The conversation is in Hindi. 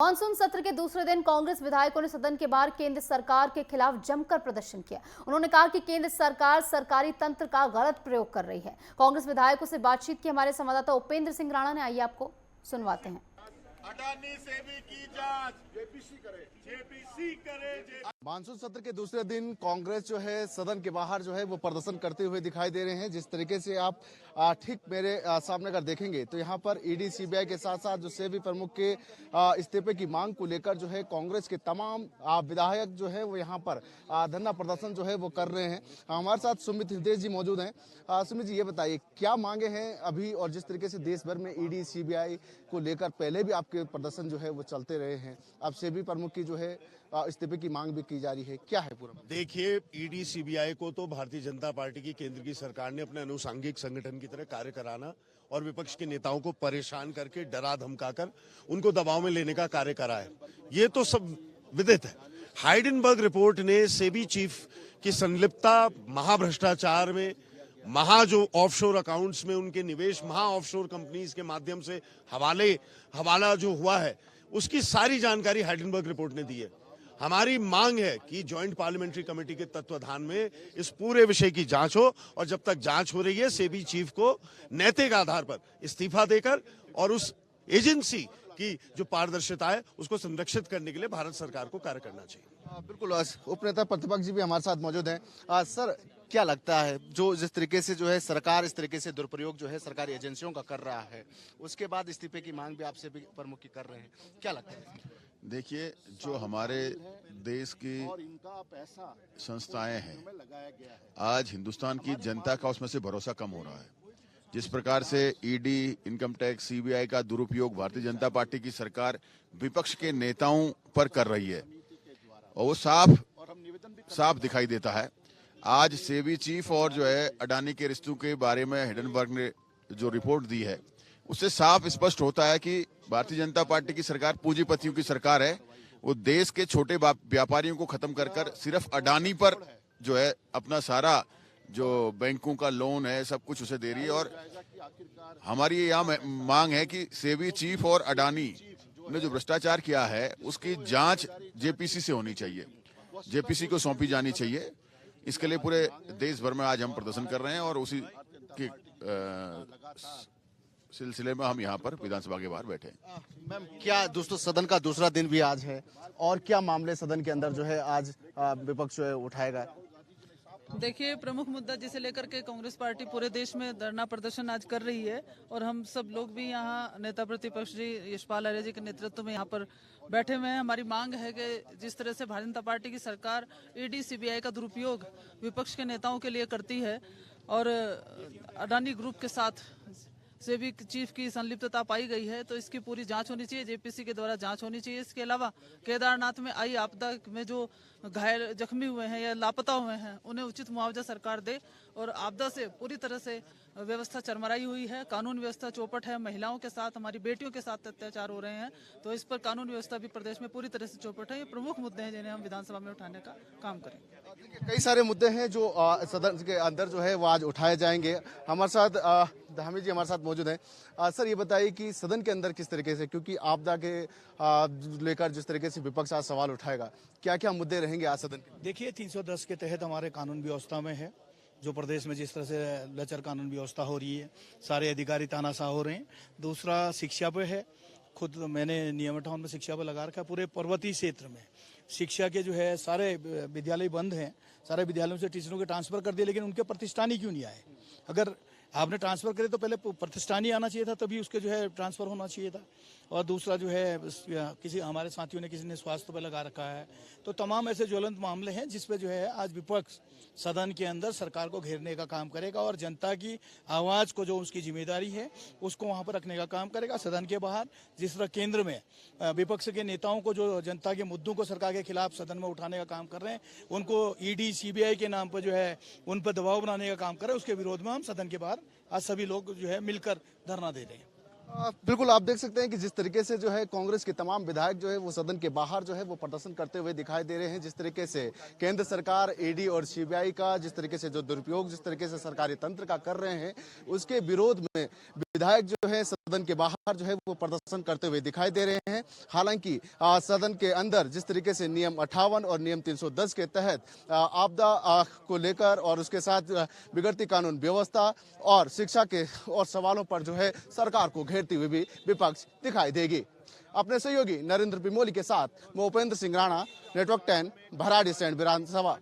मानसून सत्र के दूसरे दिन कांग्रेस विधायकों ने सदन के बाहर केंद्र सरकार के खिलाफ जमकर प्रदर्शन किया। उन्होंने कहा कि केंद्र सरकार सरकारी तंत्र का गलत प्रयोग कर रही है। कांग्रेस विधायकों से बातचीत की हमारे संवाददाता उपेंद्र सिंह राणा ने, आइए आपको सुनवाते हैं। अडानी से भी की जांच, जेपीसी करे। मानसून सत्र के दूसरे दिन कांग्रेस जो है सदन के बाहर जो है वो प्रदर्शन करते हुए दिखाई दे रहे हैं। जिस तरीके से आप ठीक मेरे सामने अगर देखेंगे तो यहाँ पर ईडी सीबीआई के साथ साथ जो सेबी प्रमुख के इस्तीफे की मांग को लेकर जो है कांग्रेस के तमाम विधायक जो है वो यहाँ पर धरना प्रदर्शन जो है वो कर रहे हैं। हमारे साथ सुमित हृदय जी मौजूद हैं। सुमित जी, ये बताइए क्या मांगे हैं अभी, और जिस तरीके से देश भर में ईडी सीबीआई को लेकर पहले भी आपके प्रदर्शन जो है वो चलते रहे हैं, अब सेबी प्रमुख की जो है इस्तीफे की मांग भी की जा रही है, क्या है पूरा? देखिए, ईडी सीबीआई को तो भारतीय जनता पार्टी की केंद्र की सरकार ने अपने अनुसांगिक संगठन की तरह कार्य कराना और विपक्ष के नेताओं को परेशान करके डरा धमकाकर उनको दबाव में लेने का कार्य करा है। ये तो सब विदित है। हाइडेनबर्ग रिपोर्ट ने सेबी चीफ की संलिप्तता महाभ्रष्टाचार में, जो ऑफशोर अकाउंट्स में उनके निवेश ऑफशोर कंपनीज के माध्यम से हवाला जो हुआ है, उसकी सारी जानकारी हाइडेनबर्ग रिपोर्ट ने दी है। हमारी मांग है कि ज्वाइंट पार्लियामेंट्री कमेटी के तत्वाधान में इस पूरे विषय की जांच हो, और जब तक जांच हो रही है सेबी चीफ को नैतिक आधार पर इस्तीफा देकर और उस एजेंसी की जो पारदर्शिता है उसको संरक्षित करने के लिए भारत सरकार को कार्य करना चाहिए। बिल्कुल, उपनेता प्रतिपक्ष जी भी हमारे साथ मौजूद हैं। सर, क्या लगता है जो जिस तरीके से जो है सरकार इस तरीके से दुरुपयोग जो है सरकारी एजेंसियों का कर रहा है, उसके बाद इस्तीफे की मांग भी आपसे भी प्रमुख की कर रहे हैं, क्या लगता है? देखिए, जो हमारे देश की संस्थाएं हैं, आज हिंदुस्तान की जनता का उसमें से भरोसा कम हो रहा है। जिस प्रकार से ईडी, इनकम टैक्स, सीबीआई का दुरुपयोग भारतीय जनता पार्टी की सरकार विपक्ष के नेताओं पर कर रही है, और वो साफ दिखाई देता है। आज सेबी चीफ और जो है अडानी के रिश्तों के बारे में हिडेनबर्ग ने जो रिपोर्ट दी है, उससे साफ स्पष्ट होता है कि भारतीय जनता पार्टी की सरकार पूंजीपतियों की सरकार है। वो देश के छोटे व्यापारियों को खत्म कर सिर्फ अडानी पर जो है अपना सारा जो बैंकों का लोन है सब कुछ उसे दे रही है। और हमारी यहाँ मांग है कि सेबी चीफ और अडानी ने जो भ्रष्टाचार किया है उसकी जांच जेपीसी से होनी चाहिए, जेपीसी को सौंपी जानी चाहिए। इसके लिए पूरे देश भर में आज हम प्रदर्शन कर रहे हैं, और उसी के सिलसिले में हम यहाँ पर विधानसभा के बाहर बैठे हैं। मैम, क्या दोस्तों सदन का दूसरा दिन भी आज है, और क्या मामले सदन के अंदर जो है आज विपक्ष जो है उठाएगा? देखिए, प्रमुख मुद्दा जिसे लेकर के कांग्रेस पार्टी पूरे देश में धरना प्रदर्शन आज कर रही है, और हम सब लोग भी यहाँ नेता प्रतिपक्ष जी यशपाल आर्य जी के नेतृत्व में यहाँ पर बैठे हुए हैं। हमारी मांग है कि जिस तरह से भारतीय जनता पार्टी की सरकार ईडी सीबीआई का दुरुपयोग विपक्ष के नेताओं के लिए करती है, और अडानी ग्रुप के साथ सेबी चीफ की संलिप्तता पाई गई है, तो इसकी पूरी जांच होनी चाहिए, जेपीसी के द्वारा जांच होनी चाहिए। इसके अलावा केदारनाथ में आई आपदा में जो घायल जख्मी हुए हैं या लापता हुए हैं, उन्हें उचित मुआवजा सरकार दे। और आपदा से पूरी तरह से व्यवस्था चरमराई हुई है, कानून व्यवस्था चौपट है, महिलाओं के साथ, हमारी बेटियों के साथ अत्याचार हो रहे हैं, तो इस पर कानून व्यवस्था भी प्रदेश में पूरी तरह से चौपट है। ये प्रमुख मुद्दे हैं जिन्हें हम विधानसभा में उठाने का काम करेंगे। कई सारे मुद्दे हैं जो सदन के अंदर जो है वो आज उठाए जाएंगे। हमारे साथ धामी जी हमारे साथ मौजूद हैं। सर, ये बताइए कि सदन के अंदर किस तरीके से, क्योंकि आपदा के लेकर जिस तरीके से विपक्ष आज सवाल उठाएगा, क्या क्या मुद्दे रहेंगे आज सदन के? देखिए, 310 के तहत हमारे कानून व्यवस्था में है, जो प्रदेश में जिस तरह से लचर कानून व्यवस्था हो रही है, सारे अधिकारी तानाशाह हो रहे हैं। दूसरा शिक्षा पे है, खुद मैंने नियम टाउन में शिक्षा पे लगा रखा है। पूरे पर्वतीय क्षेत्र में शिक्षा के जो है सारे विद्यालय बंद हैं, सारे विद्यालयों से टीचरों के ट्रांसफर कर दिए, लेकिन उनके प्रतिष्ठानी क्यों नहीं आए? अगर आपने ट्रांसफर करे तो पहले प्रतिष्ठानी आना चाहिए था, तभी उसके जो है ट्रांसफर होना चाहिए था। और दूसरा जो है किसी हमारे साथियों ने, किसी ने स्वास्थ्य पे लगा रखा है। तो तमाम ऐसे ज्वलंत मामले हैं जिसपे जो है आज विपक्ष सदन के अंदर सरकार को घेरने का काम करेगा, और जनता की आवाज को जो उसकी जिम्मेदारी है उसको वहां पर रखने का काम करेगा। सदन के बाहर जिस तरह केंद्र में विपक्ष के नेताओं को जो जनता के मुद्दों को सरकार के खिलाफ सदन में उठाने का काम कर रहे हैं, उनको ईडी सीबीआई के नाम पर जो है उन पर दबाव बनाने का काम कर रहे हैं, उसके विरोध में हम सदन के बाहर आज सभी लोग जो है मिलकर धरना दे रहे हैं। बिल्कुल, आप देख सकते हैं कि जिस तरीके से जो है कांग्रेस के तमाम विधायक जो है वो सदन के बाहर जो है वो प्रदर्शन करते हुए दिखाई दे रहे हैं। जिस तरीके से केंद्र सरकार ईडी और सीबीआई का जिस तरीके से जो दुरुपयोग जिस तरीके से सरकारी तंत्र का कर रहे हैं, उसके विरोध में विधायक जो है सदन के बाहर जो है वो प्रदर्शन करते हुए दिखाई दे रहे हैं। हालांकि सदन के अंदर जिस तरीके से नियम 58 और नियम 310 के तहत आपदा को लेकर और उसके साथ बिगड़ती कानून व्यवस्था और शिक्षा के और सवालों पर जो है सरकार को घेरती हुई भी विपक्ष दिखाई देगी। अपने सहयोगी नरेंद्र पिमोली के साथ मैं उपेंद्र सिंह राणा, नेटवर्क 10, भराड़ी स्टैंड विधानसभा।